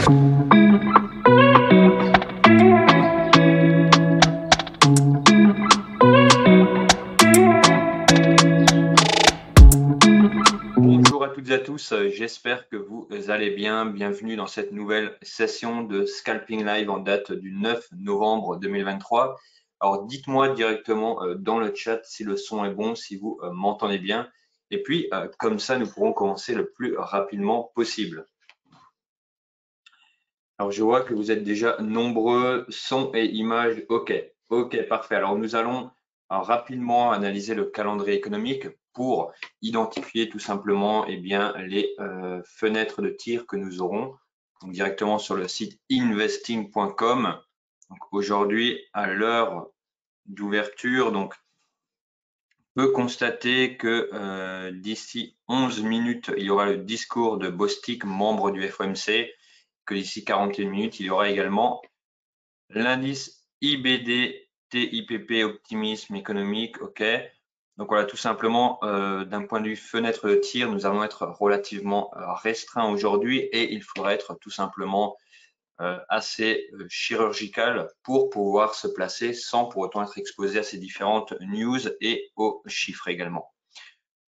Bonjour à toutes et à tous, j'espère que vous allez bien. Bienvenue dans cette nouvelle session de Scalping Live en date du 9 novembre 2023. Alors dites-moi directement dans le chat si le son est bon, si vous m'entendez bien. Et puis comme ça, nous pourrons commencer le plus rapidement possible. Alors je vois que vous êtes déjà nombreux, son et images, ok, parfait. Alors nous allons rapidement analyser le calendrier économique pour identifier tout simplement bien, les fenêtres de tir que nous aurons donc, directement sur le site investing.com. Aujourd'hui, à l'heure d'ouverture, donc on peut constater que d'ici 11 minutes, il y aura le discours de Bostic, membre du FOMC, que d'ici 41 minutes, il y aura également l'indice IBD TIPP optimisme économique, ok. Donc voilà, tout simplement, d'un point de vue fenêtre de tir, nous allons être relativement restreints aujourd'hui et il faudra être tout simplement assez chirurgical pour pouvoir se placer sans pour autant être exposé à ces différentes news et aux chiffres également.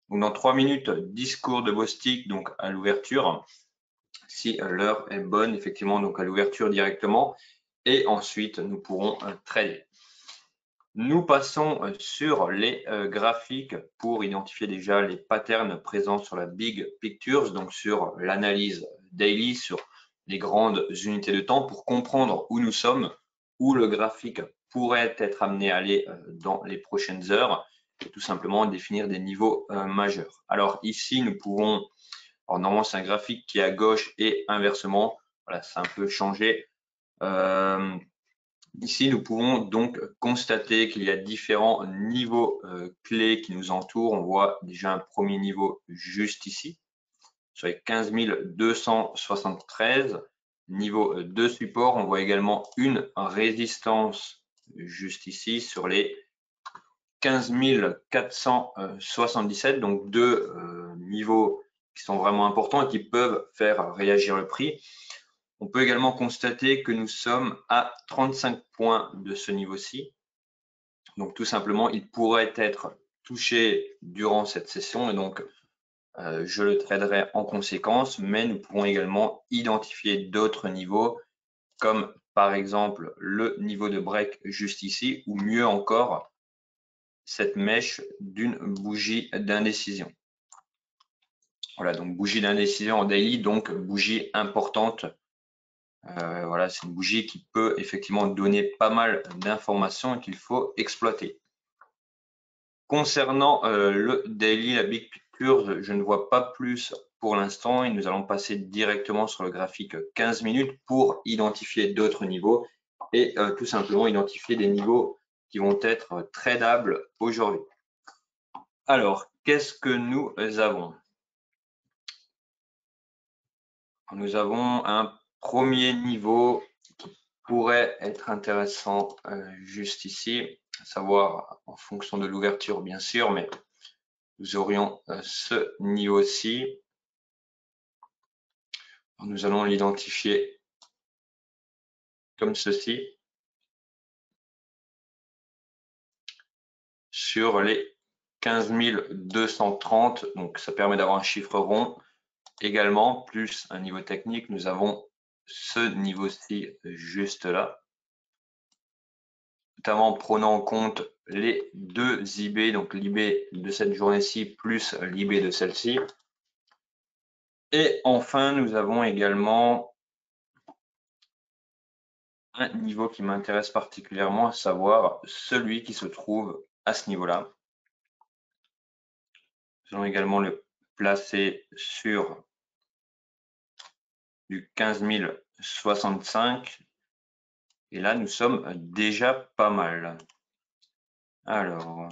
Donc dans 3 minutes, discours de Bostic donc à l'ouverture, si l'heure est bonne, effectivement, donc à l'ouverture directement, et ensuite nous pourrons trader. Nous passons sur les graphiques pour identifier déjà les patterns présents sur la Big Pictures, donc sur l'analyse daily, sur les grandes unités de temps pour comprendre où nous sommes, où le graphique pourrait être amené à aller dans les prochaines heures et tout simplement définir des niveaux majeurs. Alors ici, nous pouvons, alors normalement c'est un graphique qui est à gauche et inversement, voilà, c'est un peu changé. Ici, nous pouvons donc constater qu'il y a différents niveaux clés qui nous entourent. On voit déjà un premier niveau juste ici, sur les 15 273. Niveau de support, on voit également une résistance juste ici sur les 15 477, donc deux niveaux qui sont vraiment importants et qui peuvent faire réagir le prix. On peut également constater que nous sommes à 35 points de ce niveau-ci. Donc tout simplement, il pourrait être touché durant cette session et donc je le traderai en conséquence, mais nous pourrons également identifier d'autres niveaux comme par exemple le niveau de break juste ici ou mieux encore cette mèche d'une bougie d'indécision. Voilà, donc bougie d'indécision en daily, donc bougie importante. Voilà, c'est une bougie qui peut effectivement donner pas mal d'informations et qu'il faut exploiter. Concernant le daily, la big picture, je ne vois pas plus pour l'instant et nous allons passer directement sur le graphique 15 minutes pour identifier d'autres niveaux et tout simplement identifier des niveaux qui vont être tradables aujourd'hui. Alors, qu'est-ce que nous avons? Nous avons un premier niveau qui pourrait être intéressant juste ici, à savoir en fonction de l'ouverture bien sûr, mais nous aurions ce niveau-ci. Nous allons l'identifier comme ceci sur les 15 230, donc ça permet d'avoir un chiffre rond. Également, plus un niveau technique, nous avons ce niveau-ci juste là, notamment en prenant en compte les deux IB, donc l'IB de cette journée-ci plus l'IB de celle-ci. Et enfin, nous avons également un niveau qui m'intéresse particulièrement, à savoir celui qui se trouve à ce niveau-là. Nous allons également le placer sur du 15 065. Et là, nous sommes déjà pas mal. Alors,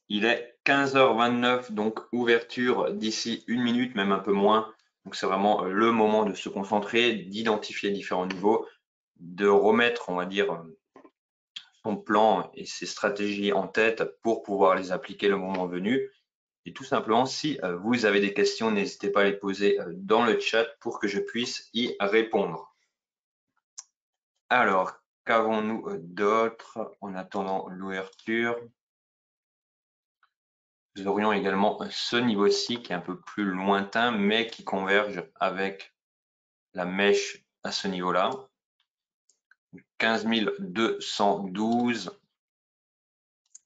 il est 15h29, donc ouverture d'ici 1 minute, même un peu moins. Donc, c'est vraiment le moment de se concentrer, d'identifier différents niveaux, de remettre, on va dire, son plan et ses stratégies en tête pour pouvoir les appliquer le moment venu. Et tout simplement, si vous avez des questions, n'hésitez pas à les poser dans le chat pour que je puisse y répondre. Alors, qu'avons-nous d'autre en attendant l'ouverture? Nous aurions également ce niveau-ci qui est un peu plus lointain, mais qui converge avec la mèche à ce niveau-là. 15 212.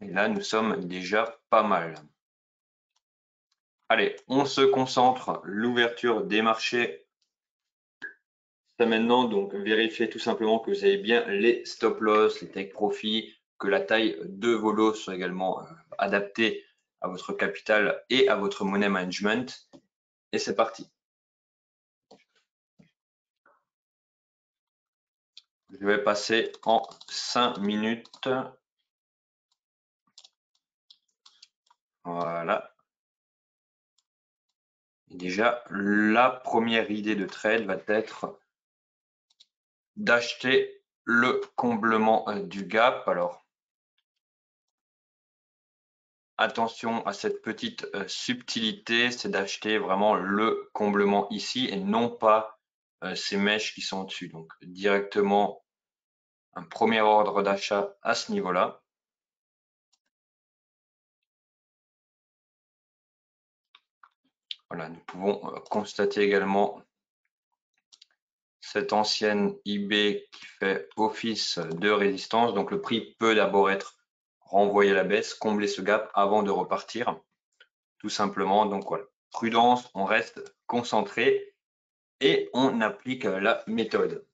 Et là, nous sommes déjà pas mal. Allez, on se concentre. L'ouverture des marchés. C'est maintenant, donc vérifiez tout simplement que vous avez bien les stop loss, les take profit, que la taille de vos lots soit également adaptée à votre capital et à votre money management. Et c'est parti. Je vais passer en 5 minutes. Voilà. Et déjà, la première idée de trade va être d'acheter le comblement du gap. Alors, attention à cette petite subtilité, c'est d'acheter vraiment le comblement ici et non pas ces mèches qui sont au-dessus. Donc, directement, un premier ordre d'achat à ce niveau-là. Voilà, nous pouvons constater également cette ancienne IB qui fait office de résistance. Donc, le prix peut d'abord être renvoyé à la baisse, combler ce gap avant de repartir, tout simplement. Donc, voilà, prudence, on reste concentré et on applique la méthode.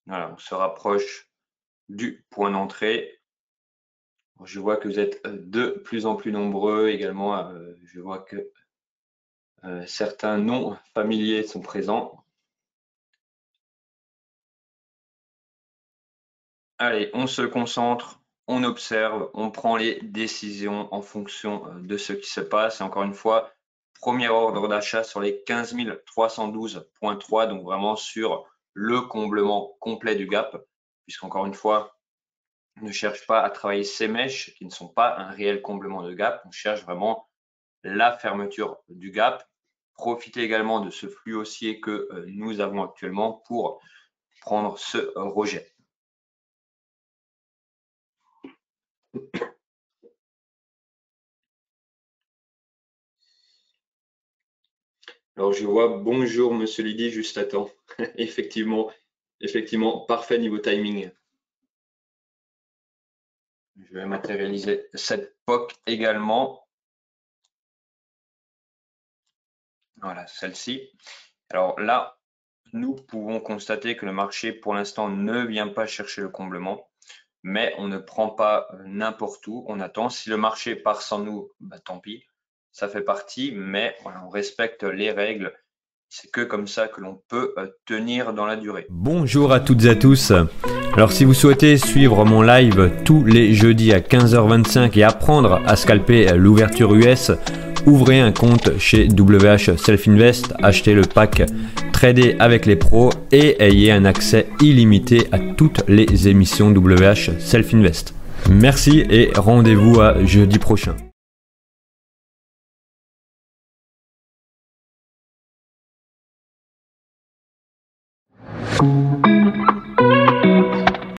Voilà, on se rapproche du point d'entrée. Je vois que vous êtes de plus en plus nombreux également. Je vois que certains noms familiers sont présents. Allez, on se concentre, on observe, on prend les décisions en fonction de ce qui se passe. Et encore une fois, premier ordre d'achat sur les 15 312,3, donc vraiment sur le comblement complet du gap, puisqu'encore une fois, on ne cherche pas à travailler ces mèches qui ne sont pas un réel comblement de gap. On cherche vraiment la fermeture du gap. Profitez également de ce flux haussier que nous avons actuellement pour prendre ce rejet. Alors je vois bonjour Monsieur Lydie juste à temps. effectivement, parfait niveau timing. Je vais matérialiser cette POC également. Voilà, celle-ci. Alors là, nous pouvons constater que le marché pour l'instant ne vient pas chercher le comblement, mais on ne prend pas n'importe où. On attend. Si le marché part sans nous, bah, tant pis. Ça fait partie, mais voilà, on respecte les règles. C'est que comme ça que l'on peut tenir dans la durée. Bonjour à toutes et à tous. Alors si vous souhaitez suivre mon live tous les jeudis à 15h25 et apprendre à scalper l'ouverture US, ouvrez un compte chez WH Self Invest, achetez le pack Trader avec les pros et ayez un accès illimité à toutes les émissions WH Self Invest. Merci et rendez-vous à jeudi prochain.